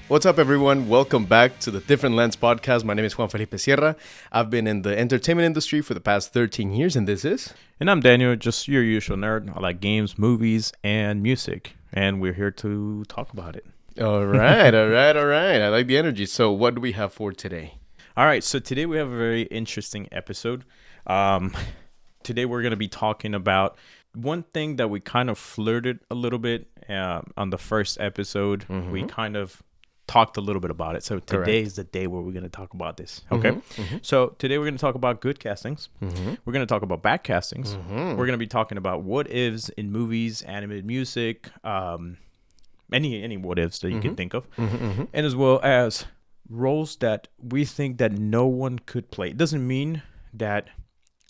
What's up, everyone? Welcome back to the Different Lens podcast. My name is Juan Felipe Sierra. I've been in the entertainment industry for the past 13 years, and this is... And I'm Daniel, just your usual nerd. I like games, movies, and music, and we're here to talk about it. All right. I like the energy. So what do we have for today? All right, so today we have a very interesting episode. Today we're going to be talking about one thing that we kind of flirted a little bit on the first episode. Mm-hmm. We kind of talked a little bit about it. So today is the day where we're going to talk about this. Okay. Mm-hmm. So today we're going to talk about good castings. Mm-hmm. We're going to talk about bad castings. Mm-hmm. We're going to be talking about what ifs in movies, animated music, any what ifs that you can think of. Mm-hmm. And as well as roles that we think that no one could play. It doesn't mean that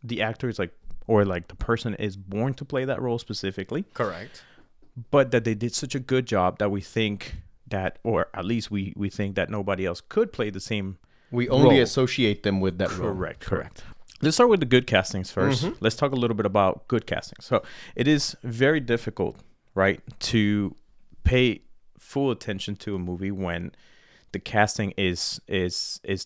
the actor is the person is born to play that role specifically. Correct. But that they did such a good job that we think that, or at least we think that nobody else could play the same We only role. associate them with that role. Correct. Let's start with the good castings first. Mm-hmm. Let's talk a little bit about good castings. So it is very difficult, right, to pay full attention to a movie when the casting is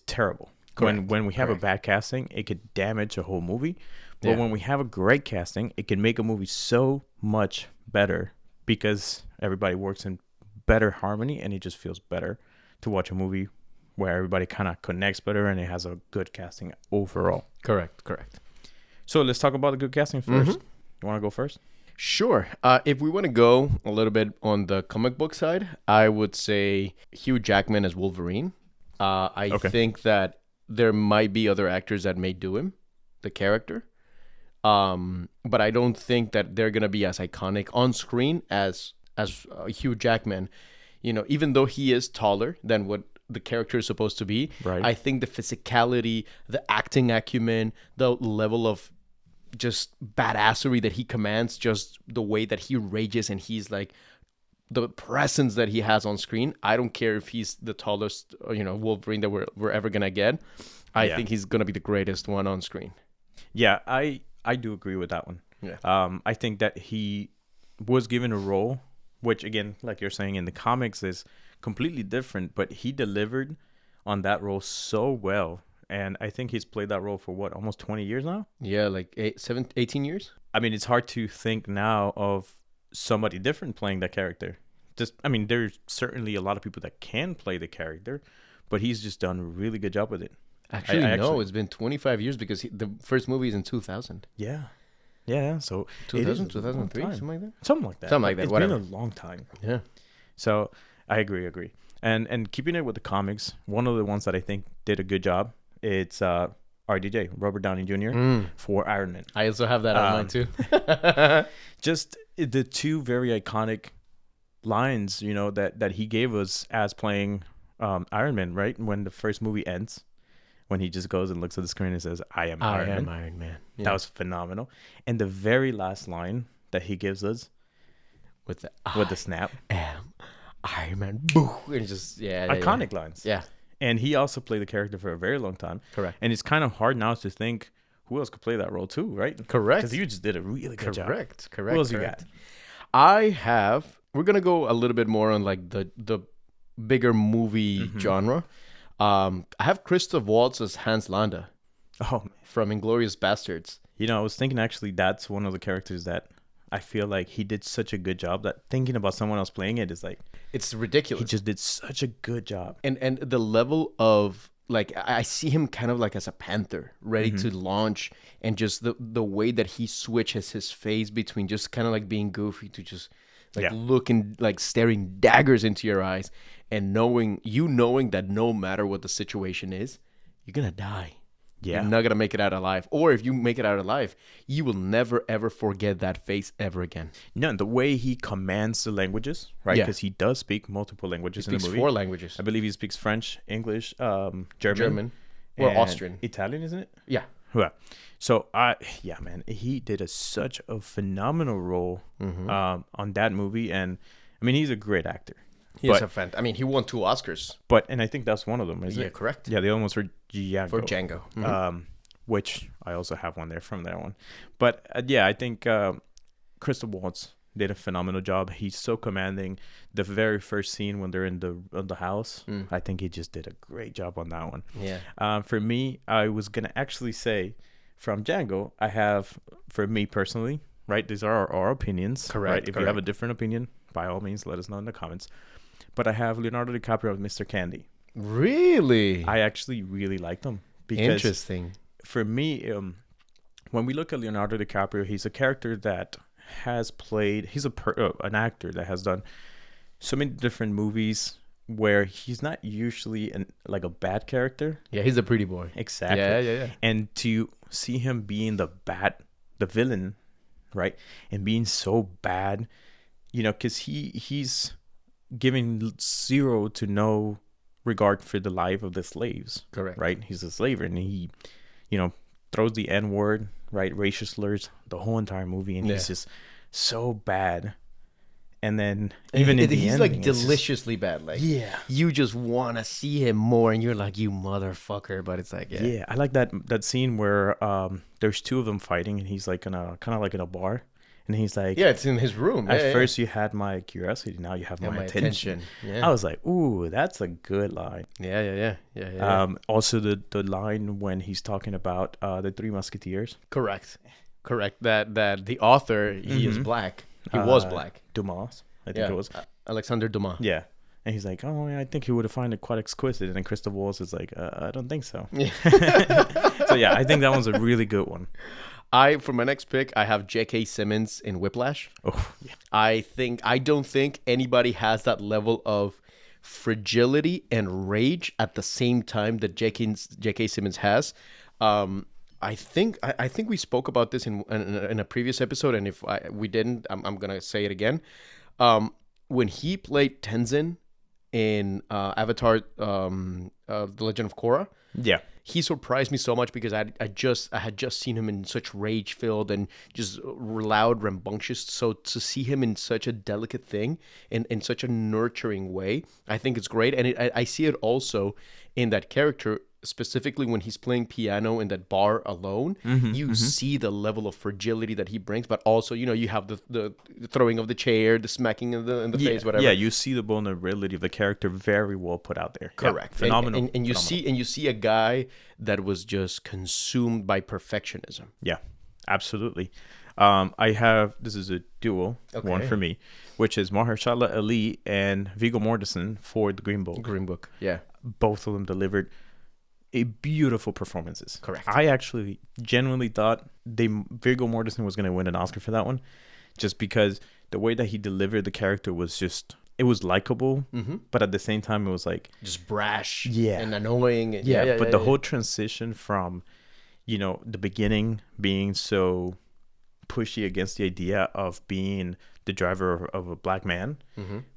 terrible. Correct. When we have a bad casting, it could damage a whole movie. But when we have a great casting, it can make a movie so much better because everybody works in better harmony and it just feels better to watch a movie where everybody kind of connects better and it has a good casting overall. Correct. So let's talk about the good casting first. Mm-hmm. You want to go first? Sure. If we want to go a little bit on the comic book side, I would say Hugh Jackman as Wolverine. I think that there might be other actors that may do him, the character. But I don't think that they're going to be as iconic on screen as Hugh Jackman. You know, even though he is taller than what the character is supposed to be, right. I think the physicality, the acting acumen, the level of just badassery that he commands, just the way that he rages and he's like the presence that he has on screen. I don't care if he's the tallest, Wolverine that we're ever going to get. I think he's going to be the greatest one on screen. Yeah, I do agree with that one. Yeah. I think that he was given a role, which again, like you're saying in the comics is completely different, but he delivered on that role so well. And I think he's played that role for almost 20 years now? Yeah, like 18 years? I mean, it's hard to think now of somebody different playing that character. There's certainly a lot of people that can play the character, but he's just done a really good job with it. Actually, it's been 25 years because the first movie is in 2000. Yeah, so 2000, 2003, something like that? Something like that. It's whatever. Been a long time. Yeah. So I agree. And keeping it with the comics, one of the ones that I think did a good job, it's RDJ, Robert Downey Jr. For Iron Man. I also have that on mine too. Just the two very iconic lines, that he gave us as playing Iron Man, right? When the first movie ends. When he just goes and looks at the screen and says, I am Iron Man. Yeah. That was phenomenal. And the very last line that he gives us with the snap. Am Iron Man. Boo. And just, iconic lines. Yeah. And he also played the character for a very long time. Correct. And it's kind of hard now to think who else could play that role too, right? Correct. Because you just did a really good job. Correct. Who else you got? We're going to go a little bit more on like the bigger movie genre. I have Christoph Waltz as Hans Landa. Oh, man. From Inglourious Bastards. I was thinking actually that's one of the characters that I feel like he did such a good job that thinking about someone else playing it is like... It's ridiculous. He just did such a good job. And the level of... Like, I see him kind of like as a panther, ready to launch. And just the way that he switches his face between just kind of like being goofy to just... looking, like staring daggers into your eyes and knowing that no matter what the situation is, you're going to die. Yeah. You're not going to make it out alive. Or if you make it out alive, you will never, ever forget that face ever again. No, and the way he commands the languages, right? Because he does speak multiple languages in the movie. He speaks 4 languages. I believe he speaks French, English, German. Well, Austrian. Italian, isn't it? Yeah. Yeah. So, man, he did such a phenomenal role on that movie. And, he's a great actor. He won 2 Oscars. And I think that's one of them, isn't it? Yeah, correct. Yeah, the other one's for Django. For Django. Mm-hmm. Which I also have one there from that one. But, I think Christoph Waltz did a phenomenal job. He's so commanding. The very first scene when they're in the house, I think he just did a great job on that one. Yeah. For me, I was gonna actually say from Django, I have, for me personally, right? These are our opinions. Correct. Right? If you have a different opinion, by all means, let us know in the comments. But I have Leonardo DiCaprio as Mr. Candy. Really? I actually really liked him because Interesting. for me, when we look at Leonardo DiCaprio, he's a character that has played. He's an actor that has done so many different movies where he's not usually like a bad character. Yeah, he's a pretty boy. Exactly. Yeah. And to see him being the villain, right, and being so bad, because he's giving zero to no regard for the life of the slaves. Correct. Right. He's a slave, and he, throws the N word, right, racial slurs, the whole entire movie, and he's just so bad. And then even in the he's ending, like deliciously bad. Like, yeah, you just want to see him more, and you're like, you motherfucker. But it's like, yeah. I like that scene where there's two of them fighting, and he's like kind of like in a bar, and he's like, yeah, it's in his room. At first you had my curiosity, now you have my attention. Yeah. I was like, ooh, that's a good line. Yeah. Also the line when he's talking about the Three Musketeers. Correct. That the author, he is black. He was black. Dumas, I think it was. Alexander Dumas. Yeah. And he's like, oh, yeah, I think he would have found it quite exquisite. And then Christopher Waltz is like, I don't think so. Yeah. So, yeah, I think that one's a really good one. For my next pick, I have J.K. Simmons in Whiplash. Oh, yeah. I don't think anybody has that level of fragility and rage at the same time that J.K. Simmons has. I think we spoke about this in a previous episode, and if we didn't, I'm gonna say it again. When he played Tenzin in Avatar, The Legend of Korra, yeah, he surprised me so much because I had just seen him in such rage filled and just loud, rambunctious. So to see him in such a delicate thing, in such a nurturing way, I think it's great, and I see it also in that character. Specifically when he's playing piano in that bar alone, you see the level of fragility that he brings, but also, you have the throwing of the chair, the smacking in the face, whatever. Yeah, you see the vulnerability of the character very well put out there. Correct. Yeah, phenomenal. And you see a guy that was just consumed by perfectionism. Yeah, absolutely. This is a duo, one for me, which is Mahershala Ali and Viggo Mortensen for the Green Book. Green Book, yeah. Both of them delivered beautiful performances. Correct. I actually genuinely thought Viggo Mortensen was going to win an Oscar for that one, just because the way that he delivered the character was it was likable, but at the same time it was like just brash, yeah, and annoying. But the whole transition from, the beginning being so pushy against the idea of being the driver of a black man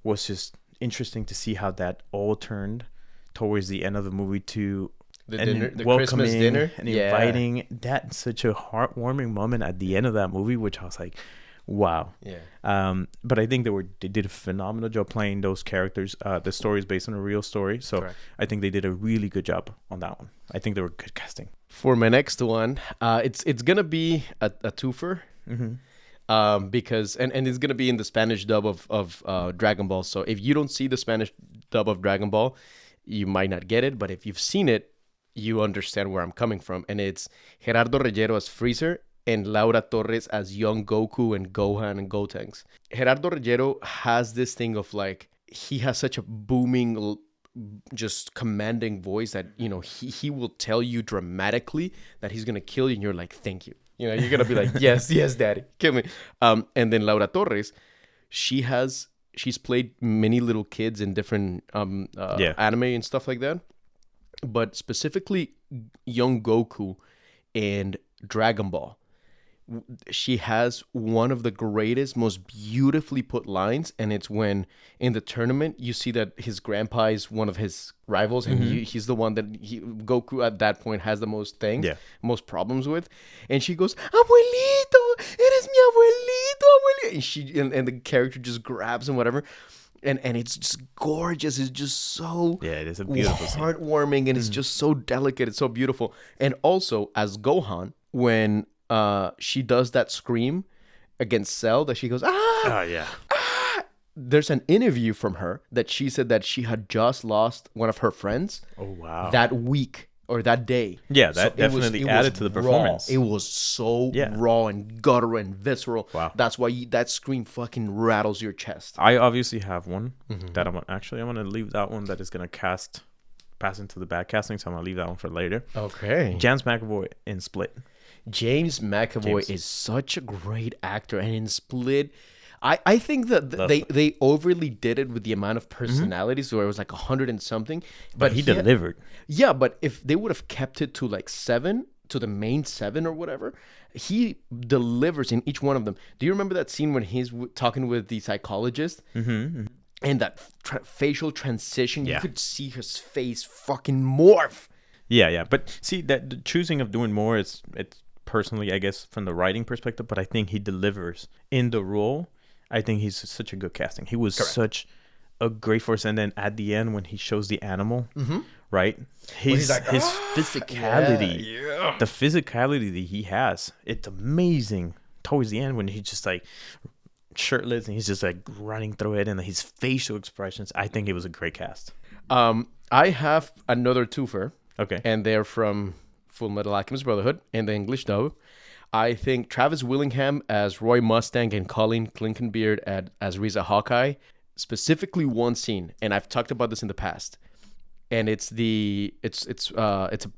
was just interesting to see how that all turned towards the end of the movie to the Christmas dinner, and inviting. That's such a heartwarming moment at the end of that movie, which I was like, wow. Yeah. But I think they did a phenomenal job playing those characters. The story is based on a real story, so correct. I think they did a really good job on that one. I think they were good casting. For my next one, it's gonna be a twofer. Because and it's gonna be in the Spanish dub of Dragon Ball. So if you don't see the Spanish dub of Dragon Ball, you might not get it. But if you've seen it, you understand where I'm coming from. And it's Gerardo Reyero as Freezer and Laura Torres as young Goku and Gohan and Gotenks. Gerardo Reyero has this thing of like, he has such a booming, just commanding voice that, he will tell you dramatically that he's gonna kill you, and you're like, thank you. You're gonna be like, yes, daddy, kill me. And then Laura Torres, she's played many little kids in different anime and stuff like that, but specifically young Goku and Dragon Ball. She has one of the greatest, most beautifully put lines, and it's when in the tournament you see that his grandpa is one of his rivals, and he's the one that Goku at that point has the most most problems with, and she goes, "Abuelito, eres mi abuelito, abuelito," and the character just grabs him, whatever. And it's just gorgeous. It's just so it is a beautiful heartwarming, and it's just so delicate. It's so beautiful. And also as Gohan, when she does that scream against Cell that she goes, Oh yeah. There's an interview from her that she said that she had just lost one of her friends Oh wow. that week or that day. Yeah, that definitely added to the performance. It was so Yeah. raw and guttural and visceral. Wow. That's why that scream fucking rattles your chest. I obviously have one that I'm gonna leave that one that is gonna pass into the bad casting, so I'm gonna leave that one for later. Okay. James McAvoy in Split. James McAvoy is such a great actor, and in Split, I think that they overly did it with the amount of personalities, where it was like 100 and something. But he delivered. Yeah, but if they would have kept it to like 7, to the main 7 or whatever, he delivers in each one of them. Do you remember that scene when he's talking with the psychologist? And that facial transition, you could see his face fucking morph. Yeah. But see, that the choosing of doing more, it's personally, I guess, from the writing perspective, but I think he delivers in the role. I think he's such a good casting. He was such a great force. And then at the end, when he shows the animal, right? His physicality, the physicality that he has, it's amazing. Towards the end, when he's just like shirtless and he's just like running through it, and his facial expressions, I think it was a great cast. I have another twofer. Okay. And they're from Full Metal Alchemist Brotherhood in the English dub. I think Travis Willingham as Roy Mustang and Colleen Clinkenbeard as Riza Hawkeye. Specifically one scene, and I've talked about this in the past, and it's a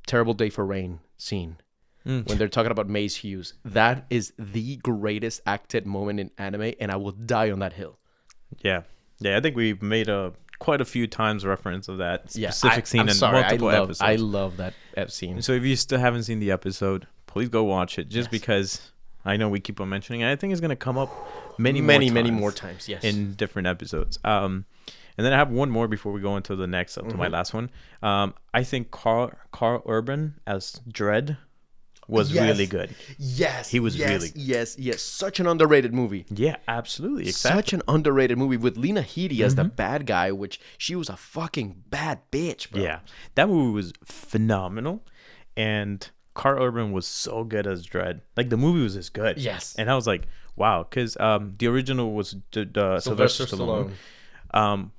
terrible day for rain scene when they're talking about Mace Hughes. That is the greatest acted moment in anime, and I will die on that hill. Yeah. I think we've made quite a few times reference of that specific scene in multiple episodes. I love that scene. So if you still haven't seen the episode, please go watch it. Just because I know we keep on mentioning it, I think it's going to come up many more times. Yes, in different episodes. And then I have one more before we go into the next, to my last one. I think Carl Urban as Dredd was really good. Yes, he was really good. Yes. Such an underrated movie. Yeah, absolutely. Exactly. Such an underrated movie with Lena Headey as the bad guy, which she was a fucking bad bitch, bro. Yeah, that movie was phenomenal, and Carl Urban was so good as Dredd. Like, the movie was just good. Yes. And I was like, wow, because the original was Sylvester Stallone,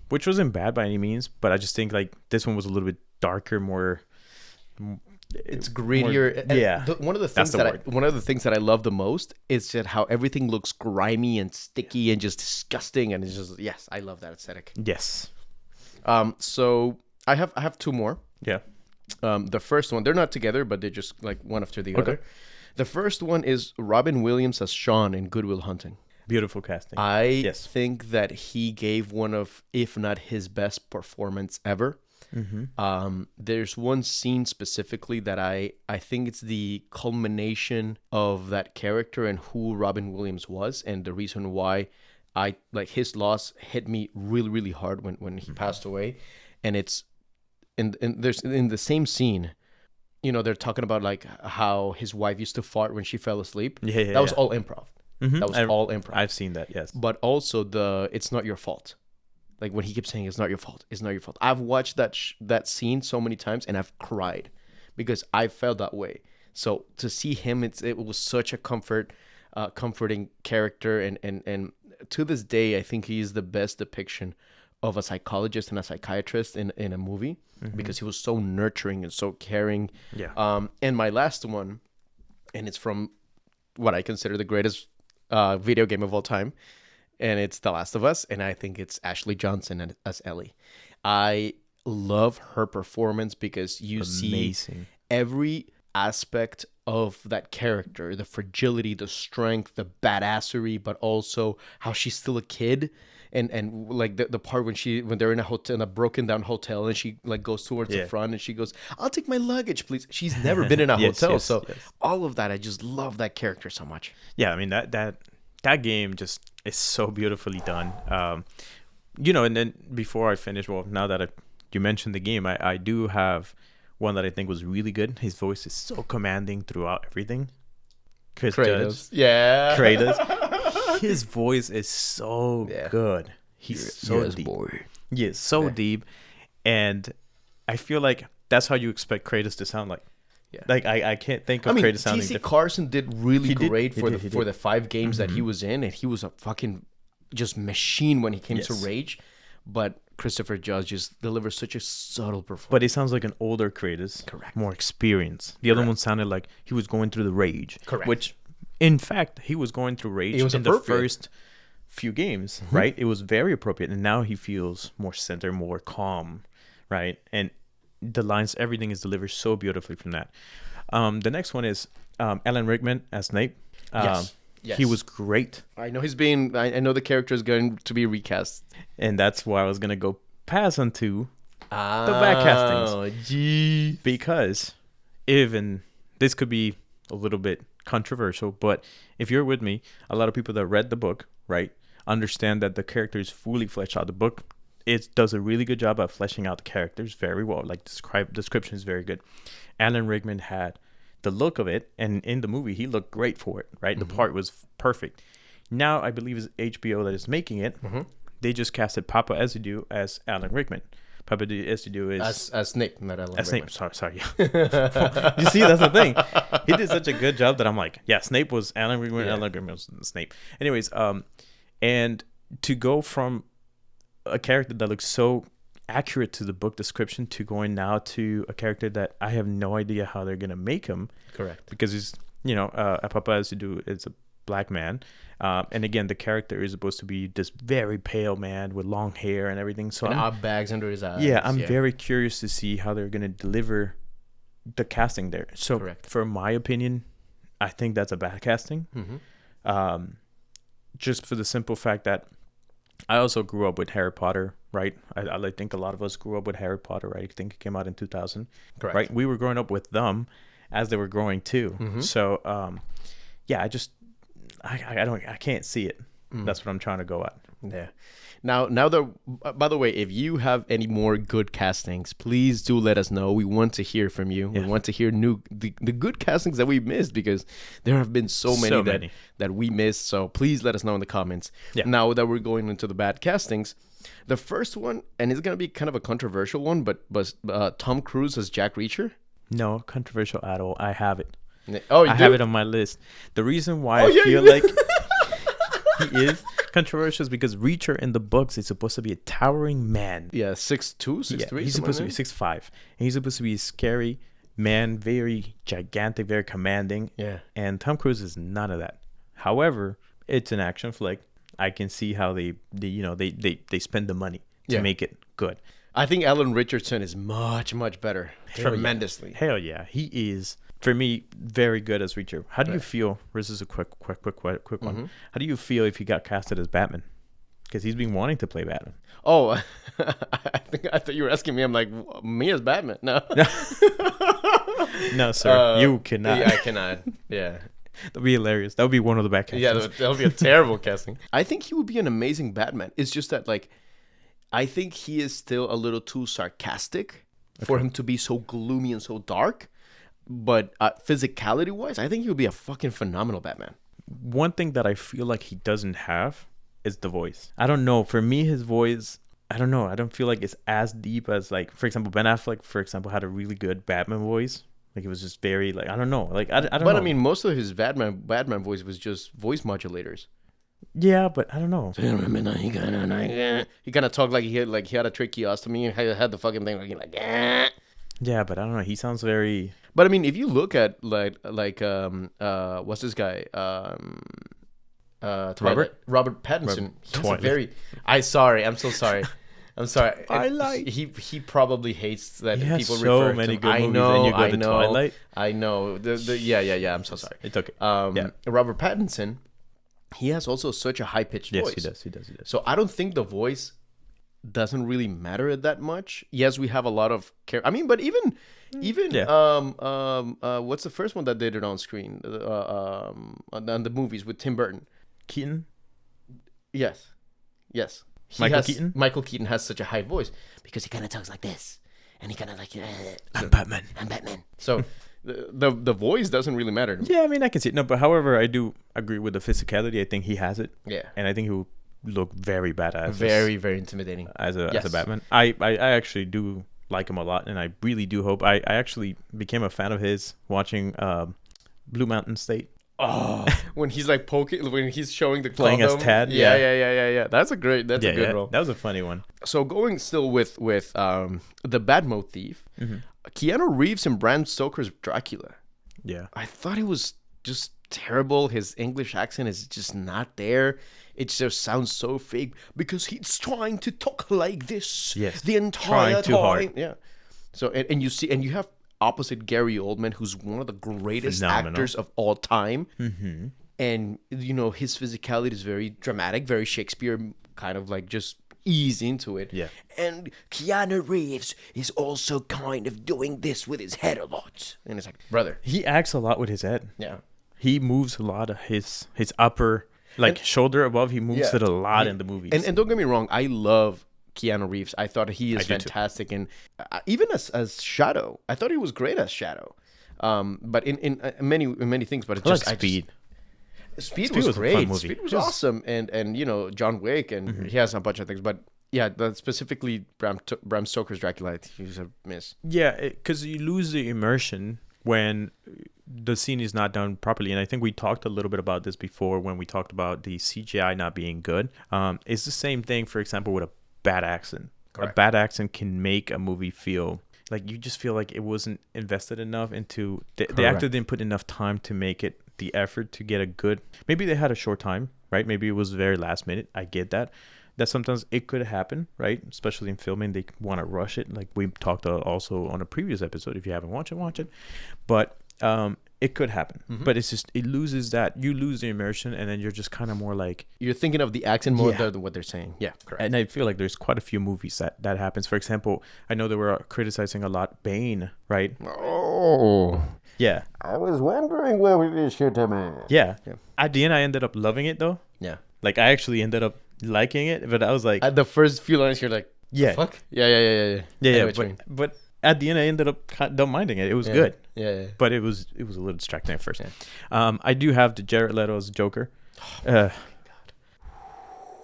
which wasn't bad by any means, but I just think like this one was a little bit darker, more. It's grittier. One of the things that I love the most is just how everything looks grimy and sticky and just disgusting, and it's just I love that aesthetic. Yes. So I have two more. Yeah. The first one, they're not together, but they're just like one after the other. The first one is Robin Williams as Sean in Good Will Hunting. Beautiful casting. I think that he gave one of, if not his best performance ever. There's one scene specifically that I think it's the culmination of that character and who Robin Williams was, and the reason why I like his loss hit me really, really hard when he passed away. And it's in the same scene, they're talking about like how his wife used to fart when she fell asleep. That was all improv. That was all improv. I've seen that, yes. But also it's not your fault. Like when he keeps saying, it's not your fault. It's not your fault. I've watched that scene so many times and I've cried because I felt that way. So to see him, it was such a comforting character. And to this day, I think he is the best depiction of a psychologist and a psychiatrist in a movie because he was so nurturing and so caring. Yeah. And my last one, and it's from what I consider the greatest video game of all time, and it's The Last of Us, and I think it's Ashley Johnson as Ellie. I love her performance because you see every aspect of that character, the fragility, the strength, the badassery, but also how she's still a kid. And like the part when they're in a broken down hotel and she like goes towards the front and she goes, "I'll take my luggage, please." She's never been in a hotel, so all of that, I just love that character so much. Yeah, I mean that game just is so beautifully done. And then before I finish, now that you mentioned the game, I do have one that I think was really good. His voice is so commanding throughout everything. Kratos. His voice is so good. He's so deep. He is so deep, and I feel like that's how you expect Kratos to sound like. Yeah. Like I can't think of Kratos sounding T.C. different. Carson did really great for the 5 games that he Mm-hmm. was in, and he was a fucking just machine when he came to Yes. Rage. But Christopher Judge just delivers such a subtle performance. But it sounds like an older Kratos. Correct. More experience. The other one sounded like he was going through the rage. Correct. Which, in fact, he was going through rage in the first few games, right? It was very appropriate. And now he feels more centered, more calm, right? And the lines, everything is delivered so beautifully from that. The next one is Alan Rickman as Snape. Yes. He was great. I know I know the character is going to be recast. And that's why I was going to go pass on to the back castings. Oh, gee. Because even this could be a little bit controversial, but if you're with me, a lot of people that read the book, right, understand that the character is fully fleshed out. The book, it does a really good job of fleshing out the characters very well. Like description is very good. Alan Rickman had the look of it, and in the movie he looked great for it, right? The part was perfect. Now I believe it's HBO that is making it. They just casted Papa Ezidue as Alan Rickman. Papa Ezidue is as Snape, not Alan Rickman. Snape. Sorry. You see, that's the thing. He did such a good job that I'm like, yeah, Snape was Alan Rickman. Yeah. Alan Rickman was Snape. Anyways, and to go from a character that looks so accurate to the book description to going now to a character that I have no idea how they're gonna make him. Correct. Because he's, Papa Ezidue is a black man, and again, the character is supposed to be this very pale man with long hair and everything. So odd bags under his eyes. Yeah, I'm very curious to see how they're gonna deliver the casting there. So, for my opinion, I think that's a bad casting. Just for the simple fact that I also grew up with Harry Potter, right? I think a lot of us grew up with Harry Potter, right? I think it came out in 2000, correct? Right? We were growing up with them as they were growing too. So, yeah, I can't see it. That's what I'm trying to go at. Yeah. Now by the way, if you have any more good castings, please do let us know. We want to hear from you. Yeah. We want to hear the good castings that we missed, because there have been so many that we missed. So please let us know in the comments. Yeah. Now that we're going into the bad castings, the first one, and it's going to be kind of a controversial one, but Tom Cruise as Jack Reacher. No, controversial at all. I have it. Oh, I have it on my list. The reason why I feel like he is controversial is because Reacher in the books is supposed to be a towering man. Yeah, 6'2", 6'3". Yeah, he's supposed to be 6'5", and he's supposed to be a scary man, very gigantic, very commanding. Yeah. And Tom Cruise is none of that. However, it's an action flick. I can see how they spend the money to make it good. I think Alan Richardson is much better. Tremendously. Hell yeah, he is. For me, very good as Reacher. How do you feel? This is a quick one. How do you feel if he got casted as Batman? Because he's been wanting to play Batman. Oh, I thought you were asking me. I'm like, me as Batman? No. No, sir. You cannot. Yeah, I cannot. Yeah. That'd be hilarious. That would be one of the bad castings. Yeah, that would be a terrible casting. I think he would be an amazing Batman. It's just that, like, I think he is still a little too sarcastic for him to be so gloomy and so dark. But physicality-wise, I think he would be a fucking phenomenal Batman. One thing that I feel like he doesn't have is the voice. I don't know. For me, his voice, I don't know. I don't feel like it's as deep as, like, for example, Ben Affleck, for example, had a really good Batman voice. Like, it was just very, like, I don't know. Like, I don't know. But, I mean, most of his Batman voice was just voice modulators. Yeah, but I don't know. He kind of talked like he had a tracheostomy and had the fucking thing like Yeah, but I don't know. He sounds very. But I mean, if you look at like what's this guy? Robert Pattinson. I'm so sorry. I'm sorry. He probably hates that people refer to him. I know. I know. Yeah. I'm so sorry. It's okay. Robert Pattinson, he has also such a high pitched voice. Yes, he does. So I don't think the voice doesn't really matter that much. Yes, we have a lot of but even what's the first one that did it on screen on the movies with Tim Burton? Keaton. Yes. Michael Keaton has such a high voice because he kind of talks like this, and he kind of like I'm Batman. So the voice doesn't really matter to me. Yeah, I mean, I can see it. No, but however, I do agree with the physicality. I think he has it. Yeah, and I think he will look very badass. Very intimidating as a Batman. I actually do like him a lot, and I really do hope. I actually became a fan of his watching Blue Mountain State. Oh, when he's like when he's showing the playing as condom. Tad. Yeah. That's a good role. That was a funny one. So going still with the bad motif, Keanu Reeves and Bram Stoker's Dracula. Yeah, I thought it was just terrible. His English accent is just not there. It just sounds so fake because he's trying to talk like this the entire time. Too hard. Yeah. So and you have opposite Gary Oldman, who's one of the greatest actors of all time. Mm-hmm. And, his physicality is very dramatic, very Shakespeare, kind of like just ease into it. Yeah. And Keanu Reeves is also kind of doing this with his head a lot. And it's like, brother. He acts a lot with his head. Yeah. He moves a lot of his upper, shoulder above. He moves it a lot in the movies. And don't get me wrong, I love Keanu Reeves. I thought he is fantastic, and even as Shadow, I thought he was great as Shadow. But in many things, but it's just Speed. Speed was great. Speed was awesome, and John Wick, and he has a bunch of things. But yeah, specifically Bram Stoker's Dracula, he was a miss. Yeah, because you lose the immersion when the scene is not done properly. And I think we talked a little bit about this before when we talked about the CGI not being good. It's the same thing, for example, with a bad accent. Correct. A bad accent can make a movie feel like you just feel like it wasn't invested enough into the actor didn't put enough time to make it the effort to get a good. Maybe they had a short time, right? Maybe it was very last minute. I get that sometimes it could happen, right? Especially in filming, they want to rush it, like we talked also on a previous episode. If you haven't watched it, but it could happen. But it's just you lose the immersion, and then you're just kind of more like you're thinking of the accent more than what they're saying. Yeah, correct. And I feel like there's quite a few movies that happens. For example, I know they were criticizing a lot Bane, right? Oh, yeah. I was wondering where we did shoot him at. Yeah. At the end, I ended up loving it though. Yeah. Like I actually ended up liking it, but I was like, at the first few lines, you're like, yeah, fuck, yeah. But at the end, I ended up don't minding it. It was good. Yeah. But it was a little distracting at first. Yeah. I do have the Jared Leto's Joker. Oh my God.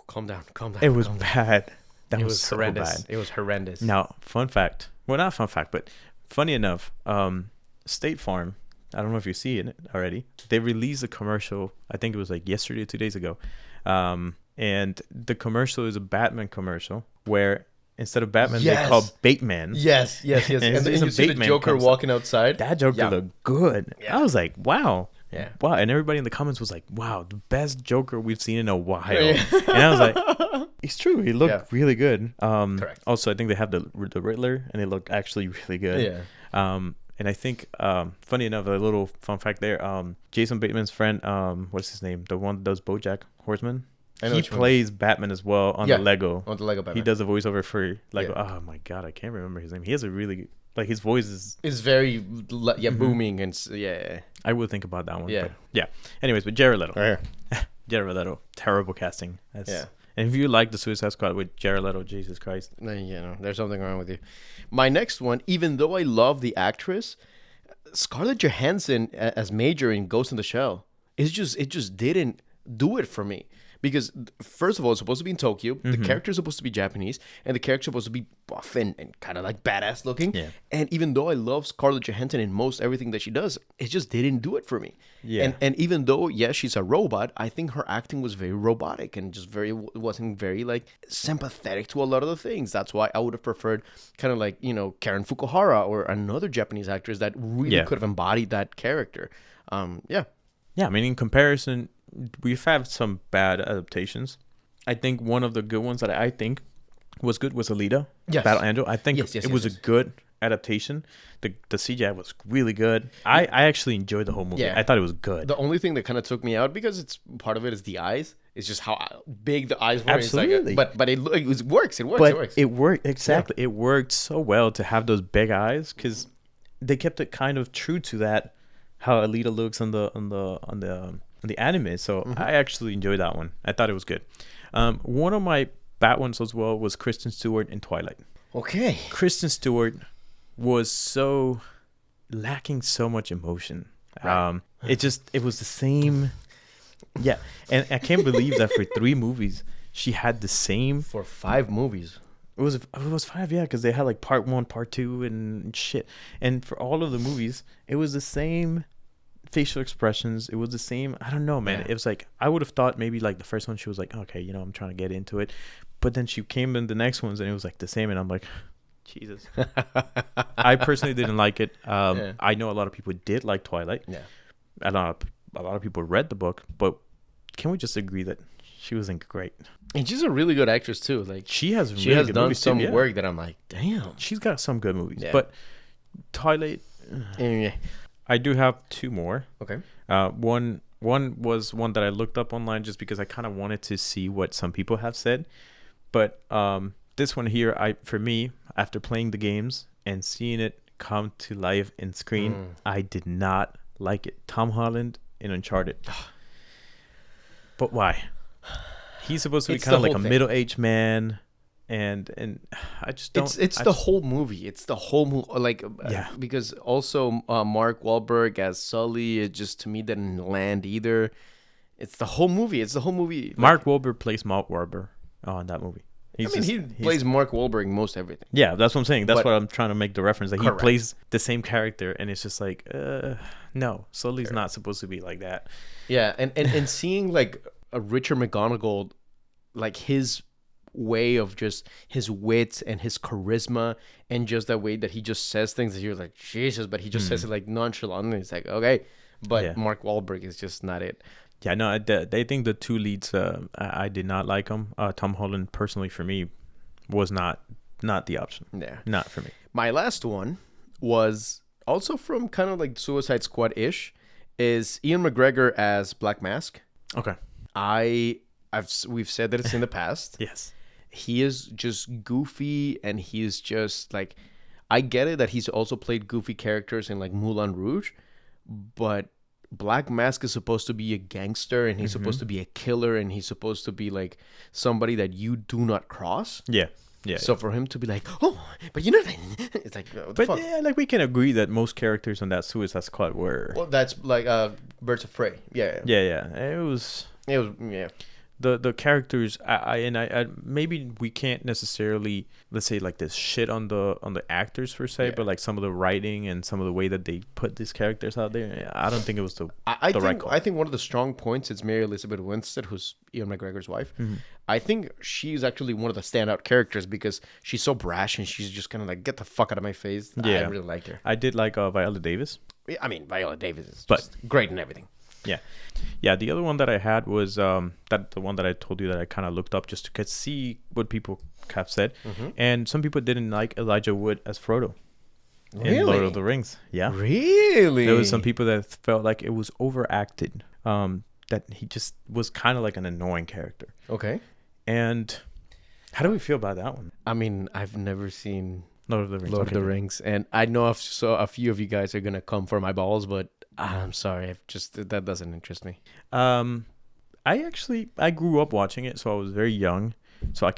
Calm down. It was bad. That was so horrendous. bad. It was horrendous. Now, fun fact. Well, not fun fact, but funny enough, State Farm. I don't know if you see it already. They released a commercial. I think it was like yesterday or 2 days ago. And the commercial is a Batman commercial where instead of Batman, they call Bateman. Yes. And then you see the Joker walking outside. That Joker looked good. Yeah. I was like, wow. Yeah. Wow. And everybody in the comments was like, wow, the best Joker we've seen in a while. Yeah. And I was like, it's true. He looked really good. Correct. Also, I think they have the Riddler, and it looked actually really good. Yeah. And I think, funny enough, a little fun fact there, Jason Bateman's friend, what's his name? The one that does BoJack Horseman. He plays Batman as well on the Lego. On the Lego Batman. He does a voiceover for Lego. Oh my God, I can't remember his name. He has a really, his voice is very, booming and I would think about that one. Yeah. But yeah. Anyways, but Jared Leto. Yeah. Jared Leto. Terrible casting. And if you like the Suicide Squad with Jared Leto, Jesus Christ. There's something wrong with you. My next one, even though I love the actress, Scarlett Johansson as Major in Ghost in the Shell, it just didn't do it for me. Because, first of all, it's supposed to be in Tokyo. The character is supposed to be Japanese. And the character is supposed to be buff and kind of like badass looking. Yeah. And even though I love Scarlett Johansson in most everything that she does, it just didn't do it for me. Yeah. And even though, yes, she's a robot, I think her acting was very robotic and just wasn't very, like, sympathetic to a lot of the things. That's why I would have preferred kind of like, Karen Fukuhara or another Japanese actress that really could have embodied that character. Yeah, I mean, in comparison, we've had some bad adaptations. I think one of the good ones that I think was good was Alita, Battle Angel. I think it was a good adaptation. The CGI was really good. I actually enjoyed the whole movie. I thought it was good. The only thing that kind of took me out, because it's part of it is the eyes. It's just how big the eyes were. Absolutely. But it works. It worked exactly. Yeah. It worked so well to have those big eyes because they kept it kind of true to that how Alita looks on the anime. So I actually enjoyed that one. I thought it was good. One of my bad ones as well was Kristen Stewart in Twilight. Okay. Kristen Stewart was so lacking so much emotion. Right. It was the same. Yeah. And I can't believe that for 3 movies, she had the same. For 5 movies. It was 5, yeah, because they had like part 1, part 2, and shit. And for all of the movies, it was the same facial expressions. It was the same. I don't know, man. Yeah. It was like I would have thought maybe like the first one she was like, okay, I'm trying to get into it, but then she came in the next ones and it was like the same, and I'm like, Jesus. I personally didn't like it. Yeah. I know a lot of people did like Twilight. Yeah. A lot of people read the book, but can we just agree that she wasn't great? And she's a really good actress too. Like She has she really has good done movies some too, yeah. work that I'm like, damn. She's got some good movies, Yeah. but Twilight. Yeah. I do have 2 more. Okay. One was one that I looked up online just because I kind of wanted to see what some people have said. But this one here, for me, after playing the games and seeing it come to life in screen, I did not like it. Tom Holland in Uncharted. But why? He's supposed to be It's kind of the like a whole thing. middle-aged man, and I just don't. It's the whole movie. It's the whole movie. Like, Yeah. because also Mark Wahlberg as Sully, it just to me didn't land either. It's the whole movie. It's the whole movie. Like, Mark Wahlberg plays Mark Wahlberg in that movie. I mean, he plays Mark Wahlberg in most everything. Yeah, that's what I'm saying. That's But- what I'm trying to make the reference. Like Correct. he plays the same character, and it's just like, no, Sully's not supposed to be like that. Yeah, and seeing like a Richard McGonagall, like his way of just his wits and his charisma and just that way that he just says things that you're like, Jesus, but he just says it like nonchalantly. It's like, okay. But Yeah. Mark Wahlberg is just not it. Yeah, no, they think the 2 leads. I did not like them. Tom Holland, personally, for me, was not the option. Yeah. Not for me. My last one was also from kind of like Suicide Squad-ish, is Ian McGregor as Black Mask. Okay. We've said that it's in the past. Yes. He is just goofy, and he's just like, I get it that he's also played goofy characters in like Moulin Rouge, but Black Mask is supposed to be a gangster, and he's supposed to be a killer, and he's supposed to be like somebody that you do not cross. Yeah. Yeah. So for him to be like, oh, but you know, it's like, what the but fuck? yeah, like we can agree that most characters on that Suicide Squad were. Well, that's like Birds of Prey. Yeah. Yeah. It was. It was, yeah. The characters, I maybe we can't necessarily, let's say, like this shit on the actors per se, but like some of the writing and some of the way that they put these characters out there, I don't think it was the right call. I think one of the strong points is Mary Elizabeth Winstead, who's Ian McGregor's wife. I think she's actually one of the standout characters because she's so brash and she's just kind of like, get the fuck out of my face. Yeah. I really liked her. I did like Viola Davis. I mean, Viola Davis is But- just great in everything. Yeah. The other one that I had was the one that I told you that I kind of looked up just to see what people have said, and some people didn't like Elijah Wood as Frodo in Lord of the Rings. Yeah, Really? there was some people that felt like it was overacted. That he just was kind of like an annoying character. Okay. And how do we feel about that one? I mean, I've never seen Lord of the Rings. Lord Okay. of the Rings, and I know a few of you guys are gonna come for my balls, but I'm sorry, that doesn't interest me. I grew up watching it, so I was very young. So I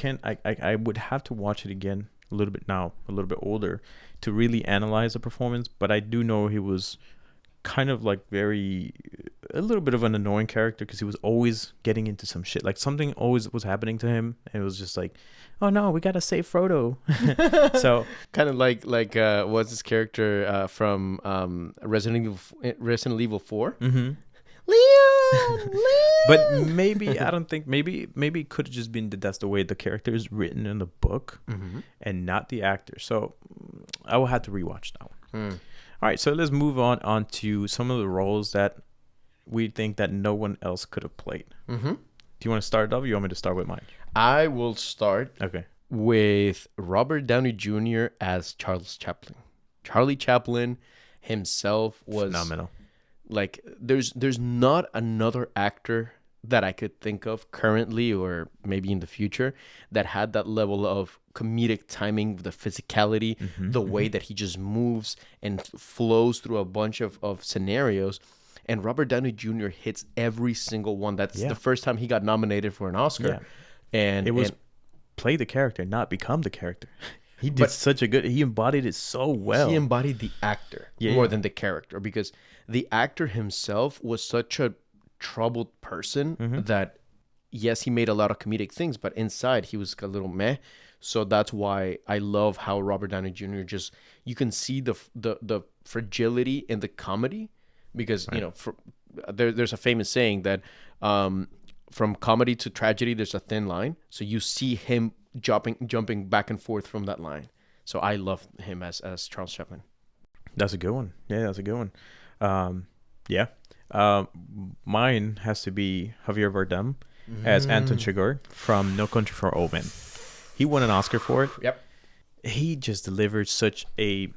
would have to watch it again a little bit now, a little bit older, to really analyze the performance. But I do know he was kind of like a little bit of an annoying character because he was always getting into some shit. Like something always was happening to him, and it was just like, oh no, we gotta save Frodo. So Kind of like what's this character from Resident Evil 4? mm-hmm. Leon. But maybe I don't think maybe it could have just been that's the way the character is written in the book and not the actor. So I will have to rewatch that one. All right, so let's move on to some of the roles that we think that no one else could have played. Do you want to start off, or you want me to start with mine? I will start Okay. with Robert Downey Jr. as Charles Chaplin. Charlie Chaplin himself was Phenomenal. like, there's not another actor that I could think of currently or maybe in the future that had that level of comedic timing, the physicality, the way that he just moves and flows through a bunch of scenarios. And Robert Downey Jr. hits every single one. That's the first time he got nominated for an Oscar. Yeah. And It was play the character, not become the character. He did he embodied it so well. He embodied the actor more than the character, because the actor himself was such a troubled person that, yes, he made a lot of comedic things, but inside he was a little meh. So that's why I love how Robert Downey Jr. just, you can see the fragility in the comedy, because there's a famous saying that from comedy to tragedy there's a thin line. So you see him jumping back and forth from that line. So I love him as Charles Chaplin. That's a good one. Yeah, that's a good one. Mine has to be Javier Bardem as Anton Chigurh from No Country for Old Men. He won an Oscar for it. Yep. He just delivered such a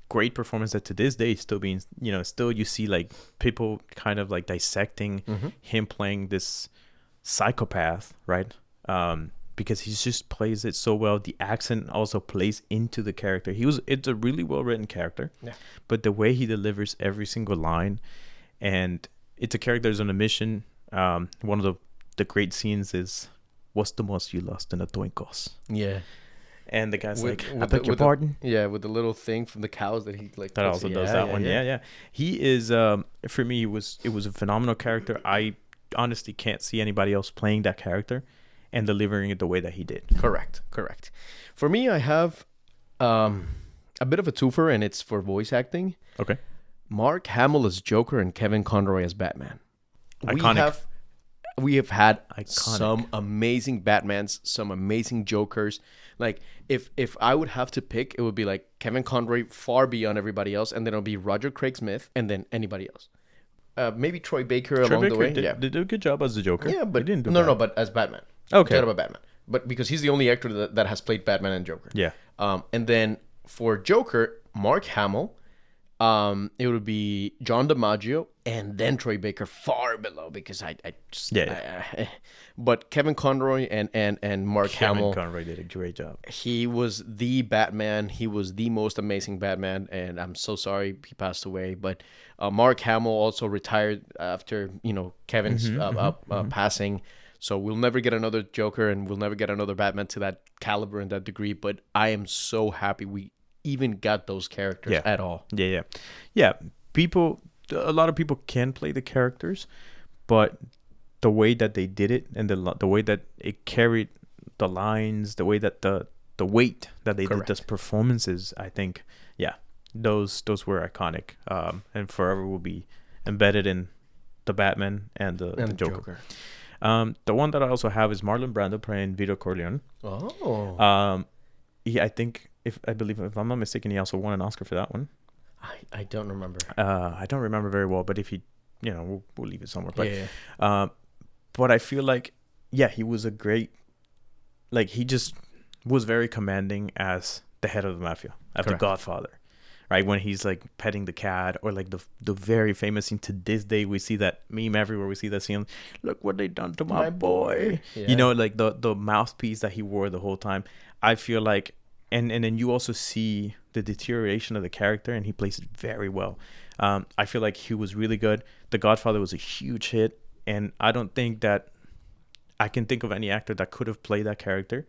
great performance that to this day still being, still you see like people kind of like dissecting him playing this psychopath, right? Because he just plays it so well. The accent also plays into the character. It's a really well written character, but the way he delivers every single line, and it's a character that's on a mission. One of the great scenes is, "What's the most you lost in a Toinkos?" Yeah. And the guy's like, "I beg your pardon." With the little thing from the cows that he like. That also does that one. Yeah. He is. For me, it was a phenomenal character. I honestly can't see anybody else playing that character and delivering it the way that he did. Correct. For me, I have a bit of a twofer, and it's for voice acting. Okay. Mark Hamill as Joker and Kevin Conroy as Batman. Iconic. We have had Iconic. some amazing Batmans, some amazing Jokers. Like if I would have to pick, it would be like Kevin Conroy far beyond everybody else, and then it'll be Roger Craig Smith, and then anybody else. Maybe Troy Baker along the way. Did a good job as the Joker. Yeah, but he didn't do no, but as Batman. Okay. About Batman, but because he's the only actor that has played Batman and Joker. Yeah. And then for Joker, Mark Hamill. It would be John DiMaggio and then Troy Baker far below, because I just but Kevin Conroy and Mark Hamill. Kevin Conroy did a great job. He was the Batman. He was the most amazing Batman, and I'm so sorry he passed away. But Mark Hamill also retired after Kevin's passing. So we'll never get another Joker, and we'll never get another Batman to that caliber and that degree. But I am so happy we even got those characters at all. Yeah. A lot of people can play the characters, but the way that they did it, and the way that it carried the lines, the way that the weight that they did those performances, I think, those were iconic, and forever will be embedded in the Batman and the Joker. The one that I also have is Marlon Brando playing Vito Corleone. I think, if I'm not mistaken, he also won an Oscar for that one. I don't remember. I don't remember very well, but if he, we'll leave it somewhere. But but I feel like, he was a great, like, he just was very commanding as the head of the mafia, as the Godfather, right? When he's like petting the cat, or like the very famous scene to this day, we see that meme everywhere. We see that scene. Look what they done to my boy. Yeah. Like the mouthpiece that he wore the whole time. I feel like, and then you also see the deterioration of the character, and he plays it very well. I feel like he was really good. The Godfather was a huge hit, and I don't think that I can think of any actor that could have played that character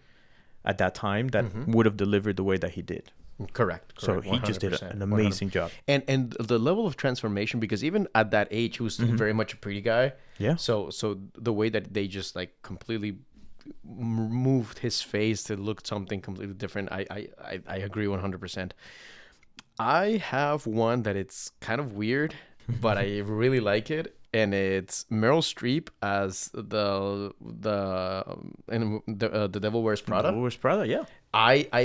at that time that would have delivered the way that he did. Correct. So he just did an amazing job. And the level of transformation, because even at that age, he was still very much a pretty guy. Yeah. So the way that they just like completely moved his face to look something completely different, I agree 100%. I have one that it's kind of weird, but I really like it, and it's Meryl Streep as the Devil Wears Prada. Devil Wears Prada, yeah.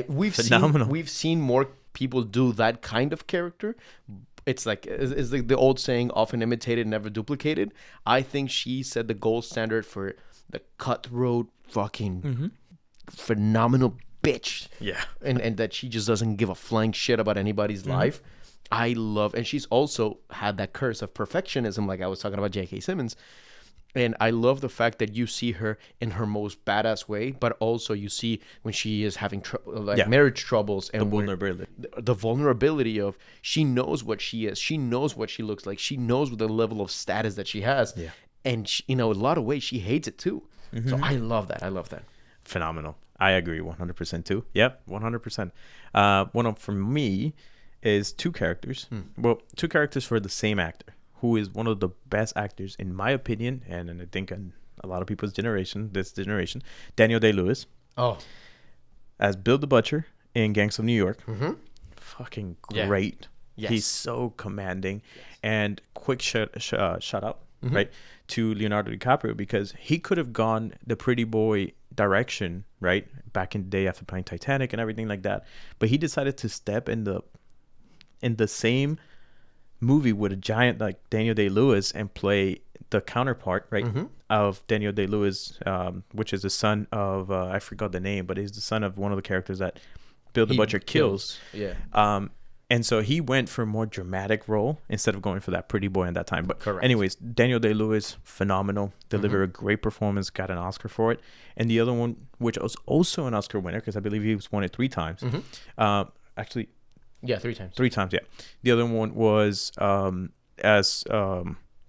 We've seen more people do that kind of character. It's like the old saying, often imitated, never duplicated. I think she set the gold standard for the cutthroat, fucking phenomenal bitch. Yeah. And that she just doesn't give a flying shit about anybody's life. I love, and she's also had that curse of perfectionism, like I was talking about J.K. Simmons. And I love the fact that you see her in her most badass way, but also you see when she is having marriage troubles, and the vulnerability of, she knows what she is, she knows what she looks like, she knows the level of status that she has, and she, in a lot of ways she hates it too. So I love that. Phenomenal. I agree 100% too. Yep, 100%. One for me is two characters. Well, two characters for the same actor, who is one of the best actors in my opinion, and I think in a lot of people's generation, Daniel Day-Lewis. Oh, as Bill the Butcher in Gangs of New York. Mm-hmm. Fucking great. Yes. He's so commanding. Yes. And quick shout out, mm-hmm. right, to Leonardo DiCaprio, because he could have gone the pretty boy direction, right, back in the day after playing Titanic and everything like that. But he decided to step in the same movie with a giant like Daniel Day-Lewis and play the counterpart, right, mm-hmm. of Daniel Day-Lewis, which is the son of I forgot the name, but he's the son of one of the characters that Bill the Butcher kills. Yeah. And so he went for a more dramatic role instead of going for that pretty boy at that time. But correct. Anyways, Daniel Day-Lewis, phenomenal, delivered a great performance, got an Oscar for it. And the other one, which was also an Oscar winner, because I believe he was won it 3 times. Actually, yeah, 3 times. 3 times, yeah. The other one was as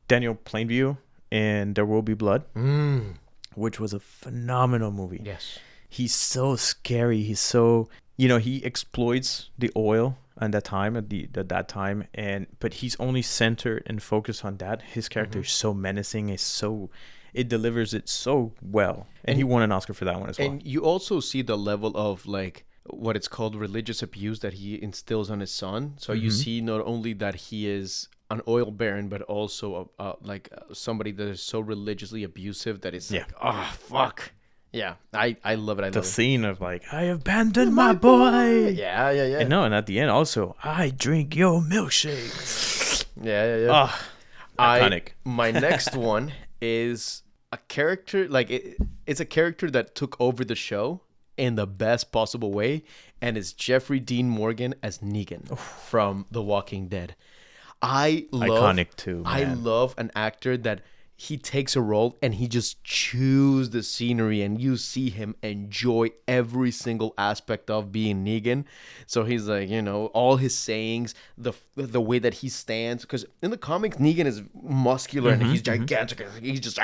Daniel Plainview in There Will Be Blood, which was a phenomenal movie. Yes. He's so scary. He's so, he exploits the oil at that time, but he's only centered and focused on that. His character is so menacing. It delivers it so well. And he won an Oscar for that one as well. And you also see the level of like what it's called religious abuse that he instills on his son. So you see not only that he is an oil baron, but also somebody that is so religiously abusive that it's like, oh, fuck. Yeah, I love it. The scene of like, I abandoned my boy. Yeah. And at the end also, I drink your milkshake. Yeah. Iconic. My next one is a character, like it's a character that took over the show in the best possible way, and it's Jeffrey Dean Morgan as Negan from The Walking Dead. Iconic too, man. I love an actor that he takes a role and he just chews the scenery, and you see him enjoy every single aspect of being Negan. So he's like, all his sayings, the way that he stands, because in the comics Negan is muscular and he's gigantic, and he's just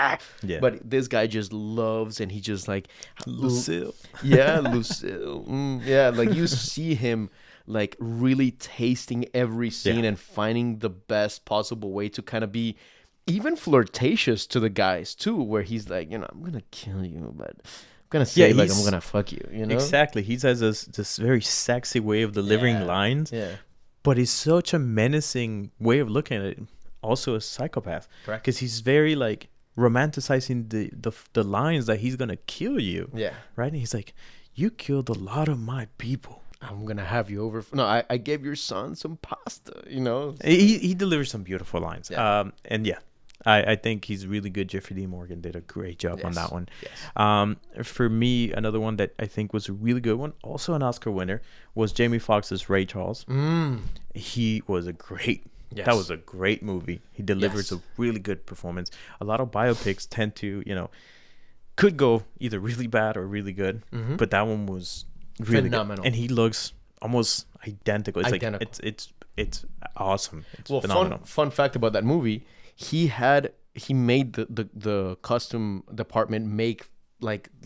but this guy just loves, and he just like Lucille. Lucille. Like you see him like really tasting every scene and finding the best possible way to kind of be even flirtatious to the guys too, where he's like, I'm gonna kill you, but I'm gonna say I'm gonna fuck you, Exactly. He has this very sexy way of delivering lines, but he's such a menacing way of looking at it. Also a psychopath, because he's very like romanticizing the lines that he's gonna kill you, right? And he's like, you killed a lot of my people, I'm gonna have you over. No, I gave your son some pasta. He delivers some beautiful lines. I think he's really good. Jeffrey Dean Morgan did a great job on that one. Yes. For me, another one that I think was a really good one, also an Oscar winner, was Jamie Foxx's Ray Charles. He was a great. Yes. That was a great movie. He delivers a really good performance. A lot of biopics tend to, could go either really bad or really good, but that one was really phenomenal. Good. And he looks almost identical. It's like it's awesome. It's phenomenal. Fun fact about that movie. He made the custom department